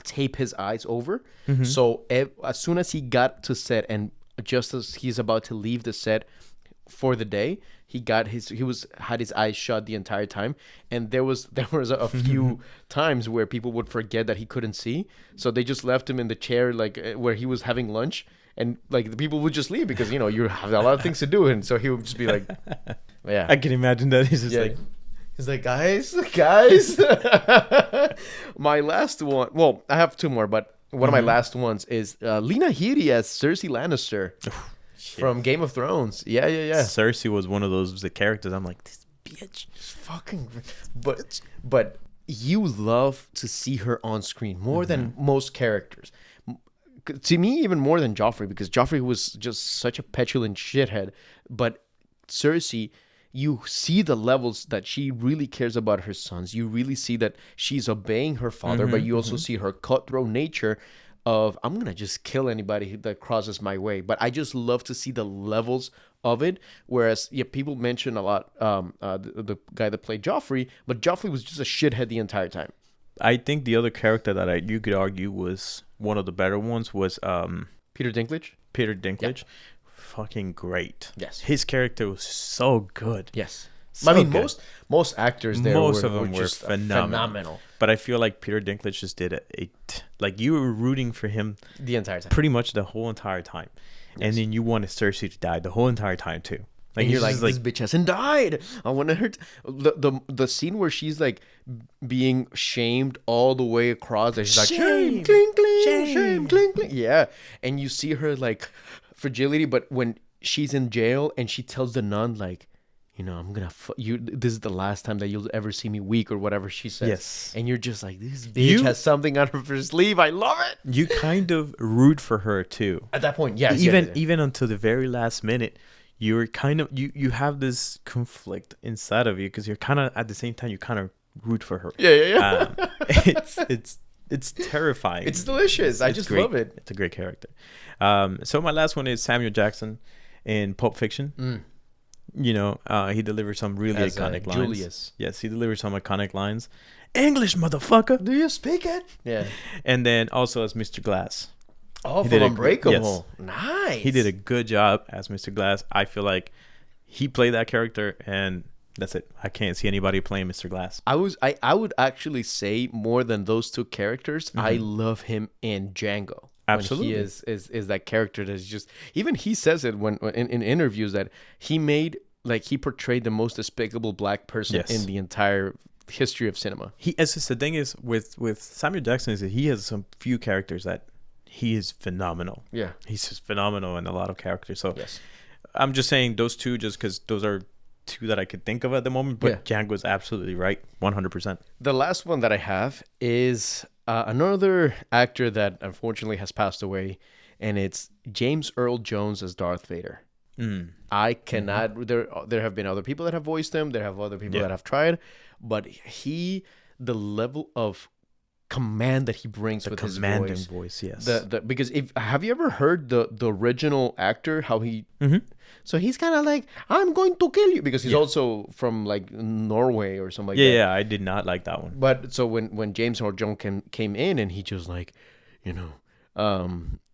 tape his eyes over. So as soon as he got to set, and just as he's about to leave the set for the day, he had his eyes shut the entire time. And there was a few times where people would forget that he couldn't see, so they just left him in the chair where he was having lunch, and the people would just leave because you have a lot of things to do, and so he would just be like, I can imagine that. He's just he's like, guys. My last one. Well, I have 2 more, but one of my last ones is Lena Headey as Cersei Lannister from Game of Thrones. Yeah. Cersei was one of those characters. I'm like, this bitch, fucking. But you love to see her on screen more than most characters. To me, even more than Joffrey, because Joffrey was just such a petulant shithead. But Cersei, you see the levels that she really cares about her sons. You really see that she's obeying her father, but you also see her cutthroat nature of, I'm going to just kill anybody that crosses my way. But I just love to see the levels of it. Whereas people mention a lot the guy that played Joffrey, but Joffrey was just a shithead the entire time. I think the other character that you could argue was one of the better ones was Peter Dinklage. Yeah. Fucking great. Yes. His character was so good. Yes. So I mean, good. most actors there Most were, of them were just phenomenal. But I feel like Peter Dinklage just did it. Like you were rooting for him the entire time. pretty much the whole entire time, and then you wanted Cersei to die the whole entire time too. Like And you're like, just this bitch hasn't died. I want her. The scene where she's like being shamed all the way across, and she's like, shame, cling, cling, shame, cling, cling. Yeah, and you see her like fragility, but when she's in jail and she tells the nun like, you know, I'm gonna you. This is the last time that you'll ever see me weak or whatever she says. Yes. And you're just like, this bitch has something under her sleeve. I love it. you kind of root for her too. At that point, yes. Even until the very last minute, you're kind of you have this conflict inside of you because you're kind of at the same time you kind of root for her. Yeah. It's terrifying. It's delicious. I just great. love it. It's a great character. So my last one is Samuel Jackson in Pulp Fiction. You know, he delivered some really iconic lines. Julius. Yes, he delivered some iconic lines. English, motherfucker. Do you speak it? Yeah. And then also as Mr. Glass. Oh, He from did Unbreakable. Nice. He did a good job as Mr. Glass. I feel like he played that character, and that's it. I can't see anybody playing Mr. Glass. I would actually say more than those two characters. I love him in Django. Absolutely. When he is that character that's just, even he says it when in interviews that he made, like, he portrayed the most despicable black person in the entire history of cinema. The thing is with Samuel Jackson is that he has some few characters that he is phenomenal. Yeah. He's just phenomenal in a lot of characters. So Yes. I'm just saying those two just because those are two that I could think of at the moment. But Django is absolutely right, 100%. The last one that I have is another actor that unfortunately has passed away, and it's James Earl Jones as Darth Vader. I cannot. There have been other people that have voiced him. There have other people that have tried, but the level of command that he brings with his voice, yes. Because have you ever heard the original actor how he? So he's kind of like, I'm going to kill you, because he's also from like Norway or something like that. Yeah, I did not like that one. But so when James Earl Jones came in, and he just like, you know,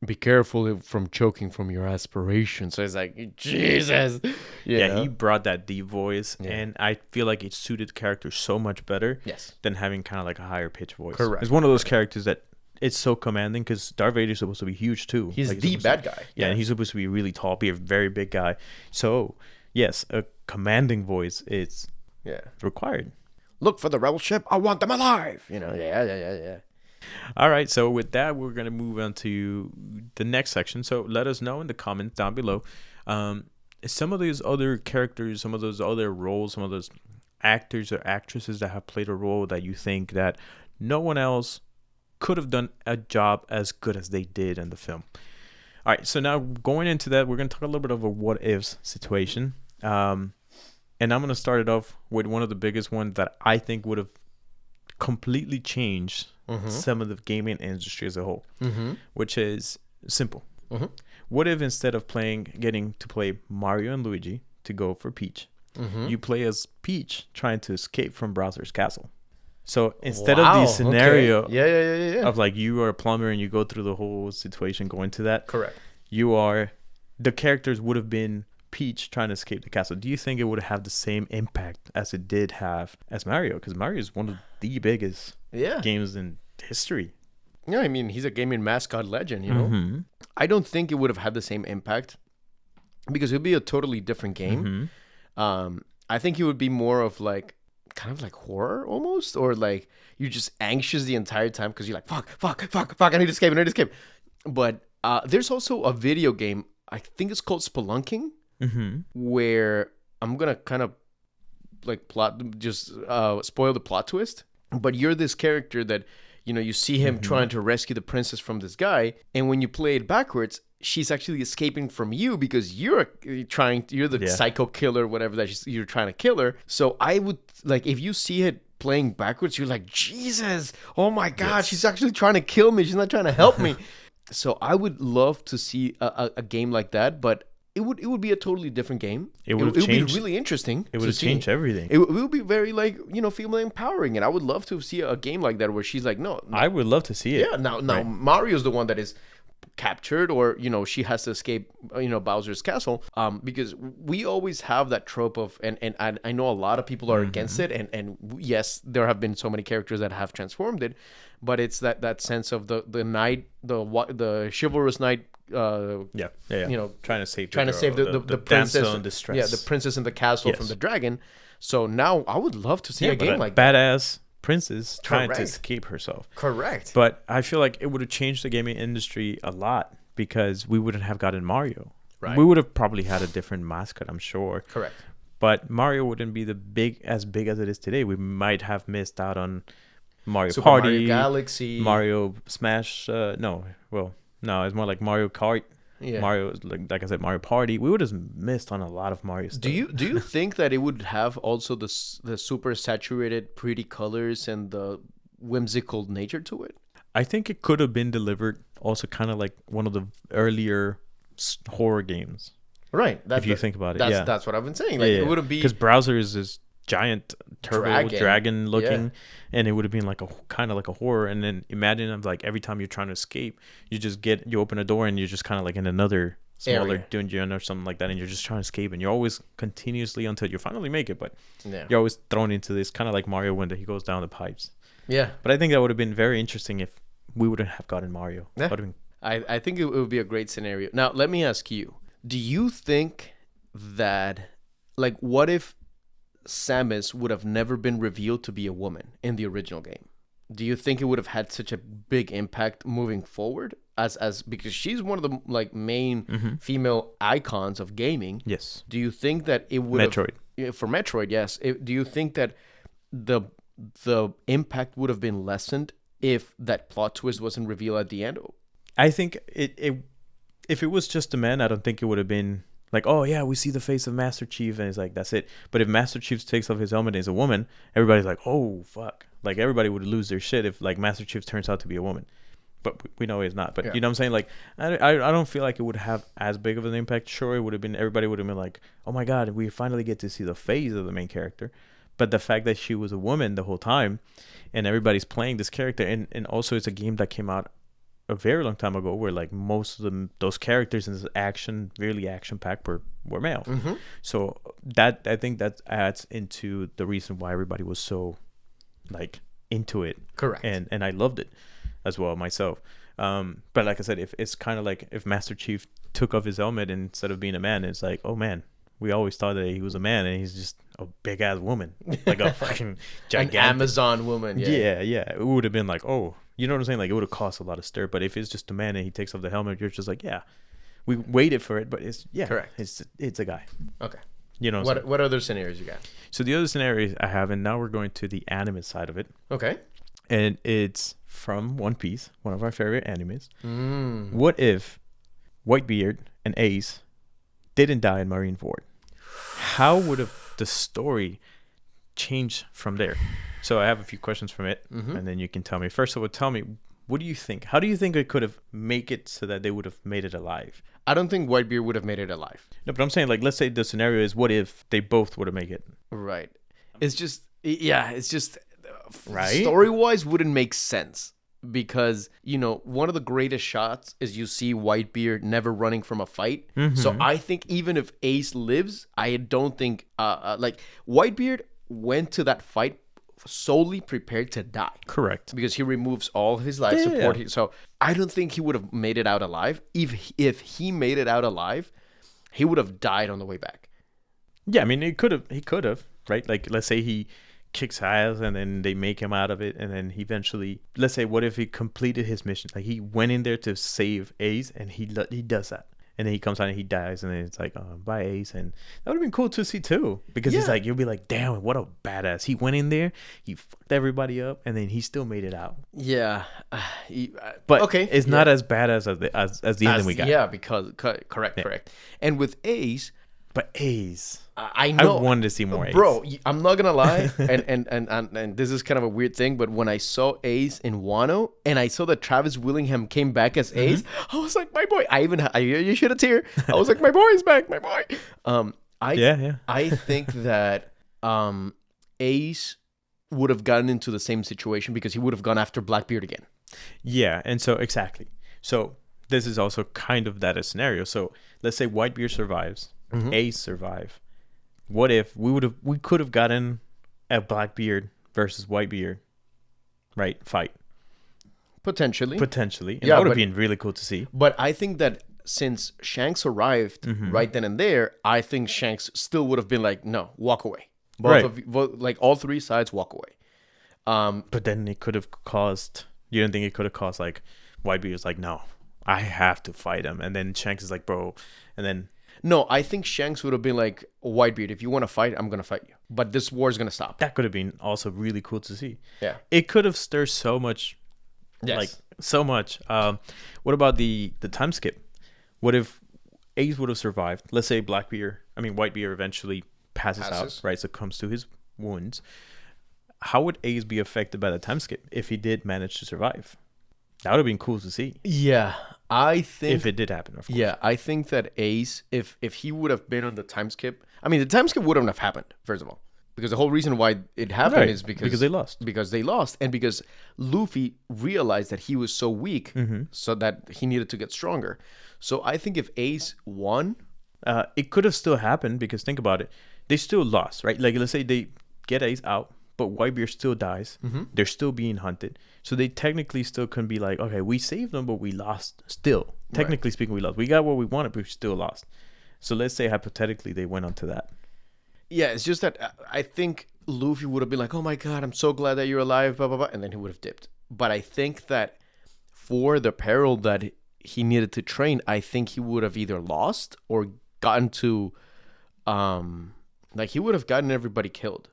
be careful from choking from your aspirations. So it's like, Jesus. Yeah, he brought that deep voice, and I feel like it suited the character so much better than having kind of like a higher pitch voice. Correct. It's one of those characters that it's so commanding because Darth Vader's supposed to be huge too. He's like, the bad guy. Yeah, and he's supposed to be really tall, be a very big guy. So, yes, a commanding voice is required. Look for the rebel ship. I want them alive. You know, yeah. All right, so with that, we're going to move on to the next section. So let us know in the comments down below. Some of these other characters, some of those other roles, some of those actors or actresses that have played a role that you think that no one else could have done a job as good as they did in the film. All right, so now going into that, we're going to talk a little bit of a what ifs situation. And I'm going to start it off with one of the biggest ones that I think would have completely changed some of the gaming industry as a whole, which is simple. What if instead of getting to play Mario and Luigi to go for Peach, you play as Peach trying to escape from Bowser's castle? So instead of the scenario of like you are a plumber and you go through the whole situation going to that, correct, the characters would have been Peach trying to escape the castle. Do you think it would have the same impact as it did have as Mario? Because Mario is one of the biggest games in history. Yeah, I mean, he's a gaming mascot legend, you know? I don't think it would have had the same impact because it would be a totally different game. I think it would be more of like, kind of like horror almost, or like you're just anxious the entire time because you're like, fuck, I need to escape. But there's also a video game, I think it's called Spelunking, where I'm going to kind of like spoil the plot twist. But you're this character that, you know, you see him trying to rescue the princess from this guy. And when you play it backwards, she's actually escaping from you because you're the psycho killer, whatever that you're trying to kill her. So I would like, if you see it playing backwards, you're like, Jesus, oh my God, she's actually trying to kill me. She's not trying to help me. So I would love to see a game like that, but it would be a totally different game. It would be really interesting. It would have changed everything. It would be very like, you know, female empowering, and I would love to see a game like that where she's like, no, I would love to see it. Yeah, now Mario's the one that is captured, or she has to escape Bowser's castle, because we always have that trope of, and I know a lot of people are against it, and yes, there have been so many characters that have transformed it, but it's that sense of the knight, the chivalrous knight, trying to save the princess damsel in distress, the princess in the castle from the dragon. So now I would love to see a game like badass princess trying to escape herself. Correct. But I feel like it would have changed the gaming industry a lot, because we wouldn't have gotten Mario. Right. We would have probably had a different mascot, I'm sure. Correct. But Mario wouldn't be as big as it is today. We might have missed out on Mario Super Party, Mario Galaxy, Mario Smash. No, it's more like Mario Kart. Yeah. Mario, like I said, Mario Party. We would have missed on a lot of Mario stuff. Do you think that it would have also the super saturated pretty colors and the whimsical nature to it? I think it could have been delivered also kind of like one of the earlier horror games. Right. If you think about it. That's what I've been saying. Like, it wouldn't be, because Browser is this giant turbo dragon looking, and it would have been like a kind of like a horror. And then imagine like every time you're trying to escape, you open a door and you're just kind of like in another smaller dungeon or something like that, and you're just trying to escape, and you're always continuously until you finally make it, but you're always thrown into this kind of like Mario when he goes down the pipes. But I think that would have been very interesting if we wouldn't have gotten Mario. I think it would be a great scenario. Now let me ask you, do you think that, like, what if Samus would have never been revealed to be a woman in the original game? Do you think it would have had such a big impact moving forward, as because she's one of the like main female icons of gaming? Yes. Do you think that it would for Metroid? Yes. Do you think that the impact would have been lessened if that plot twist wasn't revealed at the end? I think if it was just a man, I don't think it would have been like, oh yeah, we see the face of Master Chief and it's like, that's it. But if Master Chief takes off his helmet and is a woman, everybody's like, oh fuck, like everybody would lose their shit if like Master Chief turns out to be a woman. But we know he's not. But you know what I'm saying? Like, I don't feel like it would have as big of an impact. Sure, it would have been, everybody would have been like, oh my god, we finally get to see the face of the main character. But the fact that she was a woman the whole time, and everybody's playing this character, and also it's a game that came out a very long time ago, where like most of those characters in this really action packed were male. So that, I think that adds into the reason why everybody was so like into it. Correct. And I loved it as well myself. But like I said, if it's kind of like if Master Chief took off his helmet instead of being a man, it's like, oh man, we always thought that he was a man and he's just a big ass woman, like a fucking gigantic, an Amazon woman. Yeah. It would have been like, oh, you know what I'm saying? Like, it would have cost a lot of stir. But if it's just a man and he takes off the helmet, you're just like, yeah, we waited for it, but it's correct. It's a guy. Okay. You know what other scenarios you got? So the other scenarios I have, and now we're going to the anime side of it. Okay. And it's from One Piece, one of our favorite animes. What if Whitebeard and Ace didn't die in Marineford? How would have the story changed from there? So I have a few questions from it, and then you can tell me. First of all, tell me, what do you think? How do you think it could have made it so that they would have made it alive? I don't think Whitebeard would have made it alive. No, but I'm saying, like, let's say the scenario is, what if they both would have made it? Right. It's just right? Story-wise wouldn't make sense. Because, one of the greatest shots is you see Whitebeard never running from a fight. So I think even if Ace lives, I don't think like Whitebeard went to that fight solely prepared to die. Correct. Because he removes all his life support. Yeah. So I don't think he would have made it out alive. If he made it out alive, he would have died on the way back. Yeah, I mean, he could have, right? Like, let's say he kicks ass and then they make him out of it, and then he eventually, let's say, what if he completed his mission? Like, he went in there to save Ace, and he does that, and then he comes out and he dies, and then it's like, bye Ace. And that would have been cool to see too, because it's like, you'll be like, damn, what a badass. He went in there, he fucked everybody up, and then he still made it out. But okay, it's not as badass as the ending we got. Because correct. And with Ace, I know. I wanted to see more Ace. Bro, I'm not gonna lie, and this is kind of a weird thing, but when I saw Ace in Wano and I saw that Travis Willingham came back as Ace, I was like, my boy. You shed a tear. I was like, my boy's back, my boy. I think that Ace would have gotten into the same situation because he would have gone after Blackbeard again. Yeah, and so exactly. So this is also kind of that a scenario. So let's say Whitebeard survives, Ace survive. What if we could have gotten a Blackbeard versus Whitebeard, right? Fight. Potentially. And that would have been really cool to see. But I think that since Shanks arrived right then and there, I think Shanks still would have been like, no, walk away. Like all three sides walk away. But then it could have caused, you don't think it could have caused like Whitebeard was like, no, I have to fight him. And then Shanks is like, bro. And then. No, I think Shanks would have been like, Whitebeard, if you want to fight, I'm going to fight you. But this war is going to stop. That could have been also really cool to see. Yeah. It could have stirred so much. Yes. Like, so much. What about the time skip? What if Ace would have survived? Let's say Whitebeard eventually passes out, right? So comes to his wounds. How would Ace be affected by the time skip if he did manage to survive? That would have been cool to see. Yeah, I think if it did happen, of course. Yeah, I think that Ace, if he would have been on the time skip, I mean, the time skip wouldn't have happened, first of all. Because the whole reason why it happened is because they lost. Because they lost. And because Luffy realized that he was so weak, so that he needed to get stronger. So I think if Ace won... it could have still happened, because think about it. They still lost, right? Like, let's say they get Ace out, but Whitebeard still dies. They're still being hunted. So they technically still can be like, okay, we saved them, but we lost still. Technically speaking, we lost. We got what we wanted, but we still lost. So let's say hypothetically they went on to that. Yeah, it's just that I think Luffy would have been like, oh my God, I'm so glad that you're alive, blah, blah, blah. And then he would have dipped. But I think that for the peril that he needed to train, I think he would have either lost or gotten to, he would have gotten everybody killed.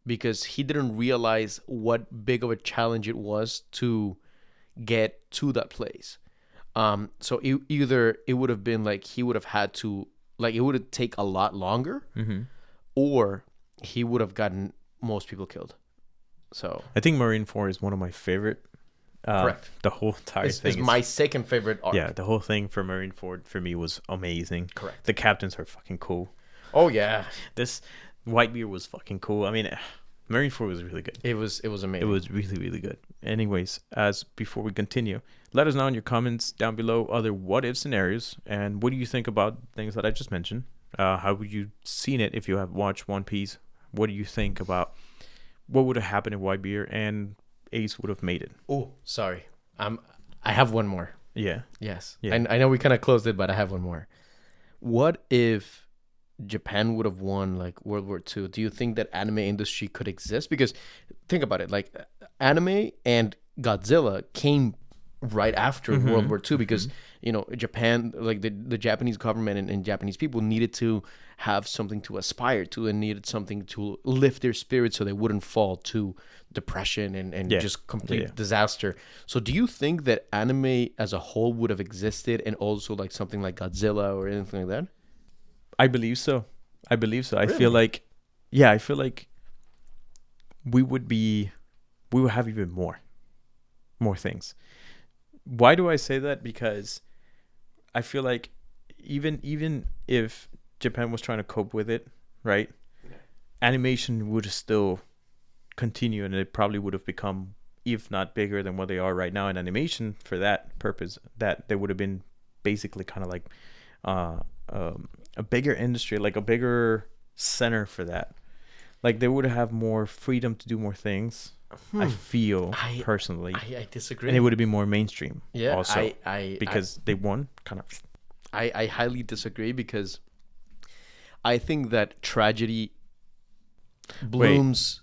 Because he didn't realize what big of a challenge it was to get to that place. So either it would have been like he would have had to, like it would have take a lot longer, or he would have gotten most people killed. So I think Marineford is one of my favorite. Correct. The whole entire thing is my second favorite arc. Yeah, the whole thing for Marineford for me was amazing. Correct. The captains are fucking cool. Oh yeah. This Whitebeard was fucking cool. I mean, Marineford was really good. It was amazing. It was really, really good. Anyways, before we continue, let us know in your comments down below other what if scenarios, and what do you think about things that I just mentioned? How would you seen it if you have watched One Piece? What do you think about what would have happened if Whitebeard and Ace would have made it? Oh, sorry. I have one more. Yeah. Yes. Yeah. I know we kind of closed it, but I have one more. What if Japan would have won like World War II? Do you think that anime industry could exist? Because think about it, like anime and Godzilla came right after World War II, because Japan, like the Japanese government and Japanese people needed to have something to aspire to and needed something to lift their spirits so they wouldn't fall to depression and just complete disaster. So do you think that anime as a whole would have existed, and also like something like Godzilla or anything like that? I believe so. Really? I feel like we would have even more things. Why do I say that? Because I feel like even if Japan was trying to cope with it, right? Animation would still continue, and it probably would have become, if not bigger than what they are right now in animation, for that purpose, that there would have been basically kind of like a bigger industry, like a bigger center for that. Like they would have more freedom to do more things. I feel personally. I disagree. And it would be more mainstream. Yeah, also, because they won kind of. I highly disagree, because I think that tragedy blooms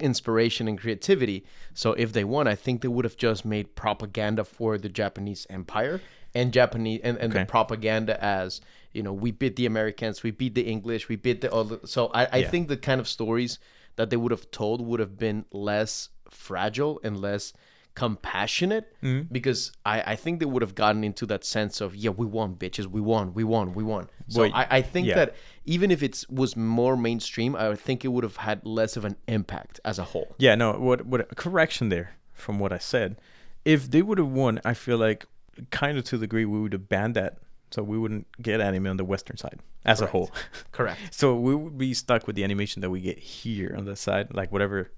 inspiration and creativity. So if they won, I think they would have just made propaganda for the Japanese Empire and the propaganda as, we beat the Americans, we beat the English, we beat the other. So I think the kind of stories that they would have told would have been less fragile and less compassionate, because I think they would have gotten into that sense of, we won, bitches, we won. So I think that even if it was more mainstream, I think it would have had less of an impact as a whole. Yeah, no, what correction there from what I said. If they would have won, I feel like kind of to the degree we would have banned that, so we wouldn't get anime on the Western side as a whole. Correct. So we would be stuck with the animation that we get here on the side, like whatever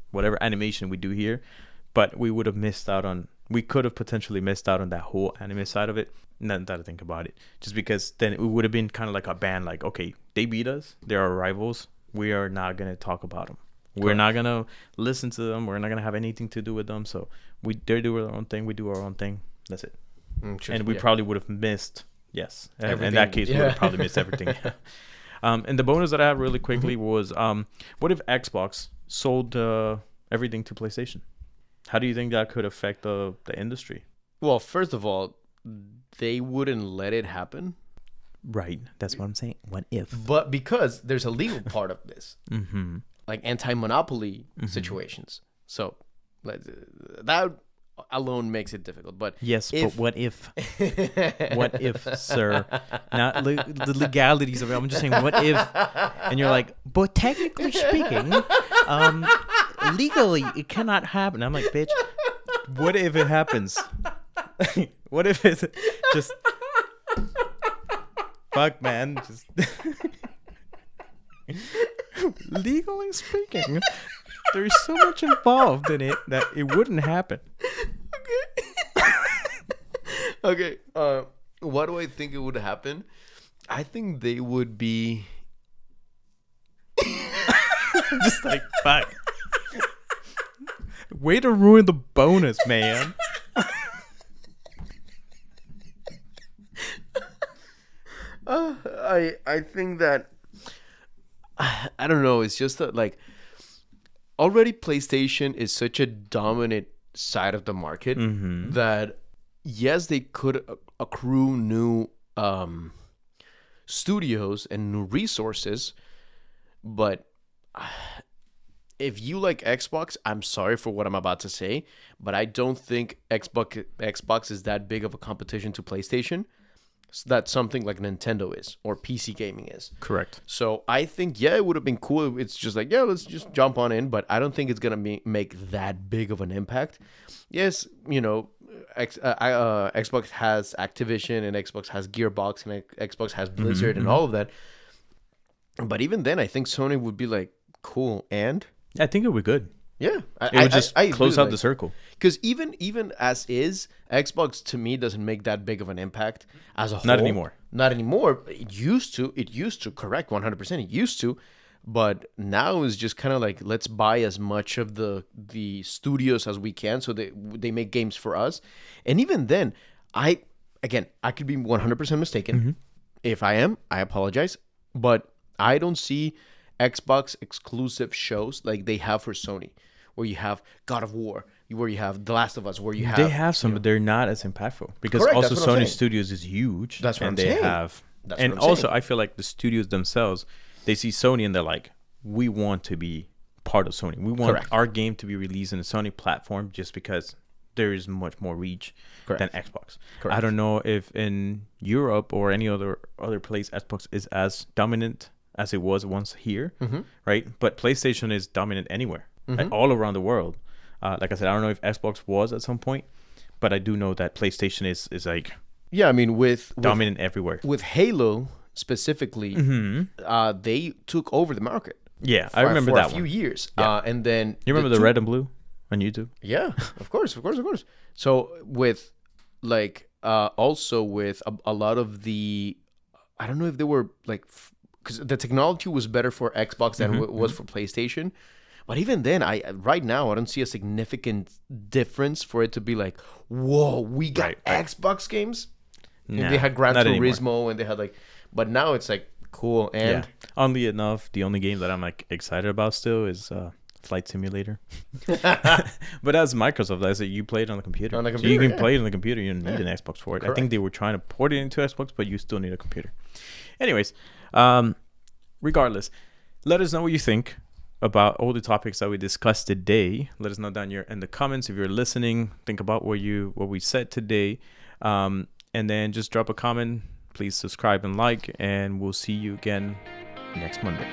animation we do here, but we would have missed out on. we could have potentially missed out on that whole anime side of it. Now that I think about it, just because then it would have been kind of like a ban, like, okay, they beat us, they're our rivals, we are not gonna talk about them, we're not gonna listen to them, we're not gonna have anything to do with them. So they do their own thing, we do our own thing. That's it. And we probably would have missed, yes, in that case, we would have probably missed everything. And the bonus that I have really quickly was, what if Xbox sold everything to PlayStation? How do you think that could affect the industry? Well, first of all, they wouldn't let it happen. Right. That's what I'm saying. What if? But because there's a legal part of this, like anti-monopoly situations. So that alone makes it difficult. But yes, but what if? What if, sir? Not the legalities of it. I'm just saying, what if? And you're like, but technically speaking, legally it cannot happen. I'm like, bitch, what if it happens? What if it's just fuck, man? Just legally speaking, there's so much involved in it that it wouldn't happen. Okay. Why do I think it would happen? I think they would be just like, fuck. Way to ruin the bonus, man. I think that I don't know. It's just that, like, already PlayStation is such a dominant side of the market that yes, they could accrue new studios and new resources, but if you like Xbox, I'm sorry for what I'm about to say, but I don't think Xbox is that big of a competition to PlayStation. So that's something like Nintendo is, or PC gaming is. Correct. So I think, yeah, it would have been cool. It's just like, yeah, let's just jump on in, but I don't think it's going to make that big of an impact. Yes, you know, Xbox has Activision and Xbox has Gearbox and Xbox has Blizzard and all of that. But even then, I think Sony would be like, cool, and? I think it would be good. Yeah. It would just close out the circle. Because even as is, Xbox to me doesn't make that big of an impact as a whole. Not anymore. Not anymore. It used to. Correct, 100%. It used to. But now it's just kind of like, let's buy as much of the studios as we can so they make games for us. And even then, I could be 100% mistaken. If I am, I apologize. But I don't see Xbox exclusive shows like they have for Sony, where you have God of War, where you have The Last of Us, where you have... They have some, but they're not as impactful. Because correct, also Sony Studios is huge. That's what I'm saying. And also, I feel like the studios themselves, they see Sony and they're like, we want to be part of Sony. We want our game to be released in a Sony platform just because there is much more reach than Xbox. I don't know if in Europe or any other place Xbox is as dominant as it was once here, right? But PlayStation is dominant anywhere, right? All around the world. Like I said, I don't know if Xbox was at some point, but I do know that PlayStation is like, yeah, I mean, with dominant everywhere. With Halo specifically, they took over the market. Yeah, I remember that for a few years. And then you remember the red and blue on YouTube? Yeah, of course. So with like also with a lot of the, I don't know if they were like, because the technology was better for Xbox than it was for PlayStation. But even then, right now, I don't see a significant difference for it to be like, whoa, we got Xbox games. Nah, they had Gran Turismo and they had like, but now it's like, cool. And oddly enough, the only game that I'm like excited about still is Flight Simulator. But as Microsoft, I said, you play it on the computer. So you can play it on the computer. You don't need an Xbox for it. Correct. I think they were trying to port it into Xbox, but you still need a computer. Anyways, regardless, let us know what you think about all the topics that we discussed today. Let us know down here in the comments. If you're listening, think about what we said today, and then just drop a comment. Please subscribe and like, and we'll see you again next Monday.